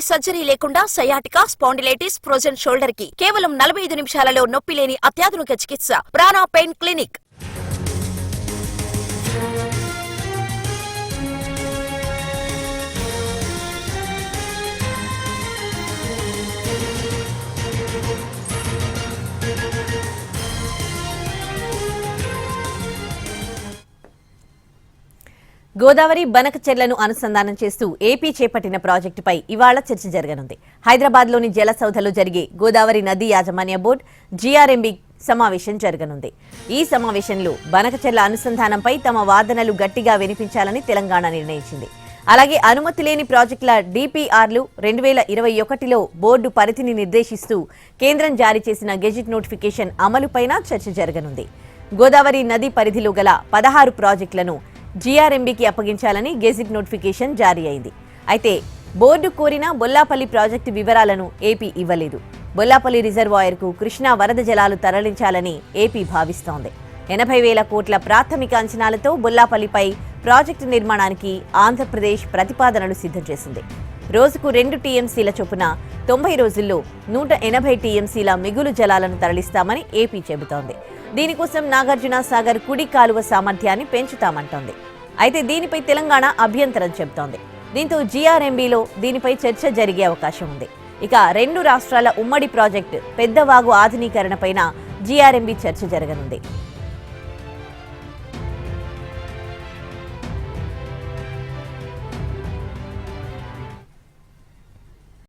Surgery లేకుండా sciatica, spondylitis, frozen shoulder కి కేవలం 45 నిమిషాలలో నొప్పి లేని అత్యాధునిక చికిత్స ప్రాణ పెయిన్ క్లినిక్. గోదావరి బనకచెర్లను అనుసంధానం చేస్తూ ఏపీ చేపట్టిన ప్రాజెక్టుపై ఇవాళ చర్చ జరగనుంది. హైదరాబాద్లోని జలసౌధలో జరిగే గోదావరి నదీ యాజమాన్య బోర్డు జీఆర్ఎంబీ సమావేశం జరగనుంది. ఈ సమావేశంలో బనకచెర్ల అనుసంధానంపై తమ వాదనలు గట్టిగా వినిపించాలని తెలంగాణ నిర్ణయించింది. అలాగే అనుమతి లేని ప్రాజెక్టుల డిపిఆర్లు 2021లో బోర్డు పరిధిని నిర్దేశిస్తూ కేంద్రం జారీ చేసిన గెజిట్ నోటిఫికేషన్ అమలుపైన చర్చ జరగనుంది. గోదావరి నది పరిధిలో గల 16 ప్రాజెక్టులను జీఆర్ఎంబీకి అప్పగించాలని గెజిట్ నోటిఫికేషన్ జారీ అయింది. అయితే బోర్డు కోరిన బొల్లాపల్లి ప్రాజెక్టు వివరాలను ఏపీ ఇవ్వలేదు. బొల్లాపల్లి రిజర్వాయర్కు కృష్ణా వరద జలాలు తరలించాలని ఏపీ భావిస్తోంది. 80,000 కోట్ల ప్రాథమిక అంచనాలతో బొల్లాపల్లిపై ప్రాజెక్టు నిర్మాణానికి ఆంధ్రప్రదేశ్ ప్రతిపాదనలు సిద్ధం చేసింది. రోజుకు 2 టీఎంసీల చొప్పున 90 రోజుల్లో 180 టీఎంసీల మిగులు జలాలను తరలిస్తామని ఏపీ చెబుతోంది. దీనికోసం నాగార్జున సాగర్ కుడి కాలువ సామర్థ్యాన్ని పెంచుతామంటోంది. అయితే దీనిపై తెలంగాణ అభ్యంతరం చెబుతోంది. దీంతో జీఆర్ఎంబీలో దీనిపై చర్చ జరిగే అవకాశం ఉంది. ఇక 2 రాష్ట్రాల ఉమ్మడి ప్రాజెక్టు పెద్దవాగు ఆధునీకరణపైన జీఆర్ఎంబీ చర్చ జరగనుంది.